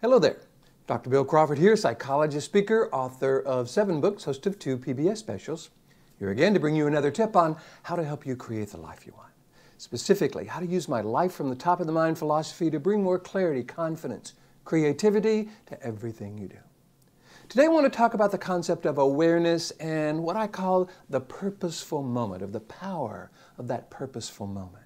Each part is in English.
Hello there. Dr. Bill Crawford here, psychologist, speaker, author of 7 books, host of 2 PBS specials. Here again to bring you another tip on how to help you create the life you want. Specifically, how to use my life from the top of the mind philosophy to bring more clarity, confidence, creativity to everything you do. Today I want to talk about the concept of awareness and what I call the purposeful moment, of the power of that purposeful moment.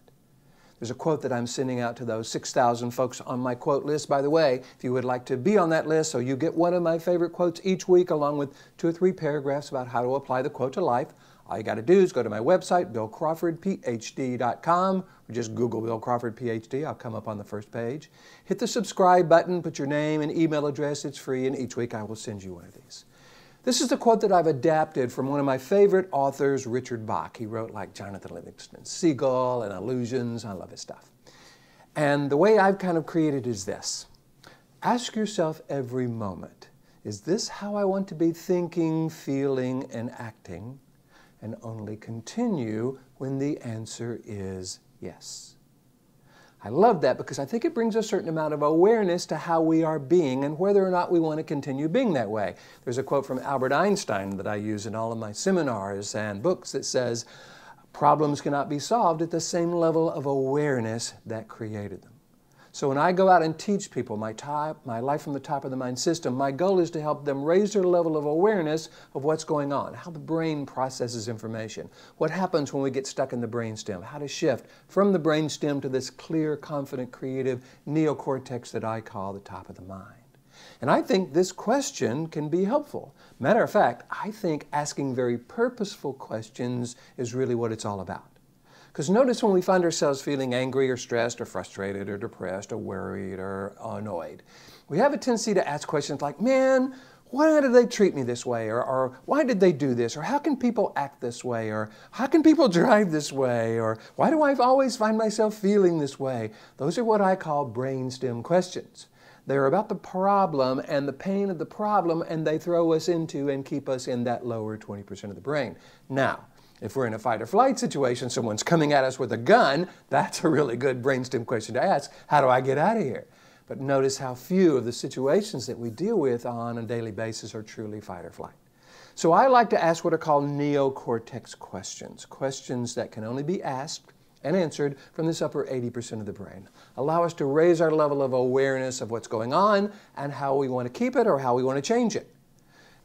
There's a quote that I'm sending out to those 6,000 folks on my quote list. By the way, if you would like to be on that list so you get one of my favorite quotes each week along with 2 or 3 paragraphs about how to apply the quote to life, all you got to do is go to my website, billcrawfordphd.com, or just Google Bill Crawford PhD. I'll come up on the first page. Hit the subscribe button, put your name and email address. It's free, and each week I will send you one of these. This is the quote that I've adapted from one of my favorite authors, Richard Bach. He wrote like Jonathan Livingston Seagull and Illusions. I love his stuff. And the way I've kind of created is this. Ask yourself every moment, is this how I want to be thinking, feeling, and acting? And only continue when the answer is yes. I love that because I think it brings a certain amount of awareness to how we are being and whether or not we want to continue being that way. There's a quote from Albert Einstein that I use in all of my seminars and books that says, problems cannot be solved at the same level of awareness that created them. So when I go out and teach people my life from the top of the mind system, my goal is to help them raise their level of awareness of what's going on, how the brain processes information, what happens when we get stuck in the brainstem, how to shift from the brainstem to this clear, confident, creative neocortex that I call the top of the mind. And I think this question can be helpful. Matter of fact, I think asking very purposeful questions is really what it's all about. Because notice when we find ourselves feeling angry or stressed or frustrated or depressed or worried or annoyed, we have a tendency to ask questions like, man, why did they treat me this way? Or why did they do this? Or how can people act this way? Or how can people drive this way? Or why do I always find myself feeling this way? Those are what I call brainstem questions. They're about the problem and the pain of the problem, and they throw us into and keep us in that lower 20% of the brain. Now, if we're in a fight or flight situation, someone's coming at us with a gun, that's a really good brainstem question to ask. How do I get out of here? But notice how few of the situations that we deal with on a daily basis are truly fight or flight. So I like to ask what are called Neocortex questions, questions that can only be asked and answered from this upper 80% of the brain. Allow us to raise our level of awareness of what's going on and how we want to keep it or how we want to change it.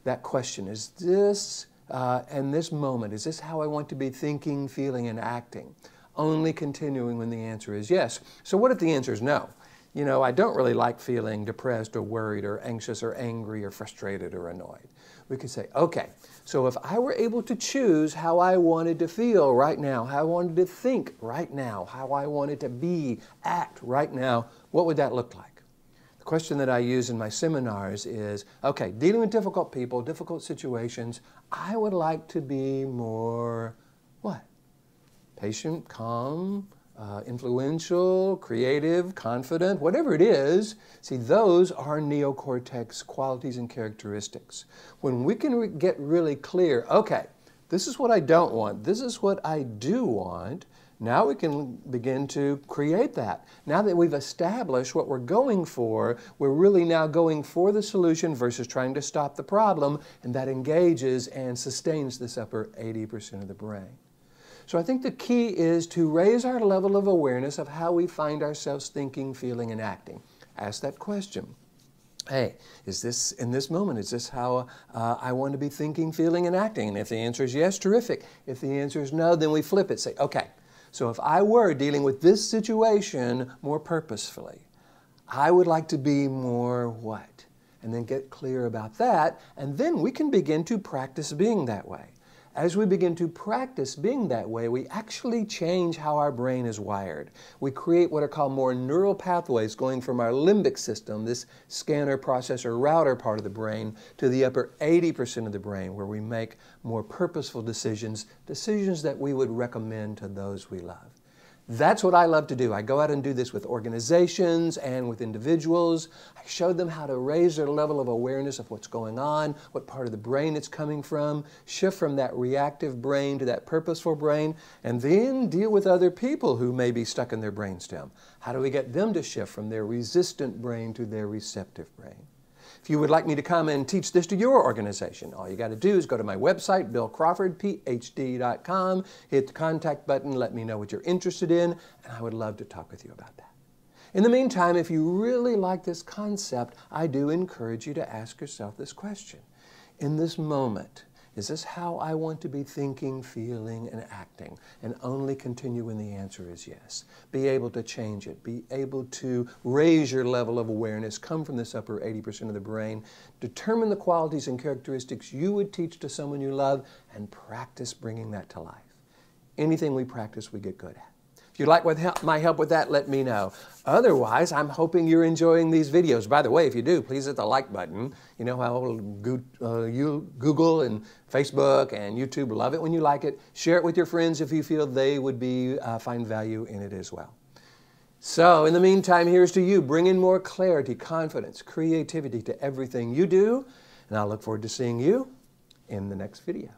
That question, is this and this moment, is this how I want to be thinking, feeling, and acting? Only continuing when the answer is yes. So what if the answer is no? You know, I don't really like feeling depressed or worried or anxious or angry or frustrated or annoyed. We could say, okay, so if I were able to choose how I wanted to feel right now, how I wanted to think right now, how I wanted to be, act right now, what would that look like? The question that I use in my seminars is, okay, dealing with difficult people, difficult situations, I would like to be more, what? Patient, calm, influential, creative, confident, whatever it is. See, those are neocortex qualities and characteristics. When we can get really clear, okay, this is what I don't want, this is what I do want, now we can begin to create that. Now that we've established what we're going for, we're really now going for the solution versus trying to stop the problem, and that engages and sustains this upper 80% of the brain. So I think the key is to raise our level of awareness of how we find ourselves thinking, feeling, and acting. Ask that question. Hey, is this, in this moment, is this how I want to be thinking, feeling, and acting? And if the answer is yes, terrific. If the answer is no, then we flip it. Say, okay, so if I were dealing with this situation more purposefully, I would like to be more what? And then get clear about that, and then we can begin to practice being that way. As we begin to practice being that way, we actually change how our brain is wired. We create what are called more neural pathways going from our limbic system, this scanner, processor, router part of the brain, to the upper 80% of the brain where we make more purposeful decisions, decisions that we would recommend to those we love. That's what I love to do. I go out and do this with organizations and with individuals. I show them how to raise their level of awareness of what's going on, what part of the brain it's coming from, shift from that reactive brain to that purposeful brain, and then deal with other people who may be stuck in their brainstem. How do we get them to shift from their resistant brain to their receptive brain? If you would like me to come and teach this to your organization, all you got to do is go to my website, billcrawfordphd.com, hit the contact button, let me know what you're interested in, and I would love to talk with you about that. In the meantime, if you really like this concept, I do encourage you to ask yourself this question. In this moment, is this how I want to be thinking, feeling, and acting? And only continue when the answer is yes. Be able to change it. Be able to raise your level of awareness. Come from this upper 80% of the brain. Determine the qualities and characteristics you would teach to someone you love and practice bringing that to life. Anything we practice, we get good at. If you'd like my help with that, let me know. Otherwise, I'm hoping you're enjoying these videos. By the way, if you do, please hit the like button. You know how Google and Facebook and YouTube love it when you like it. Share it with your friends if you feel they would find value in it as well. So, in the meantime, here's to you. Bring in more clarity, confidence, creativity to everything you do. And I'll look forward to seeing you in the next video.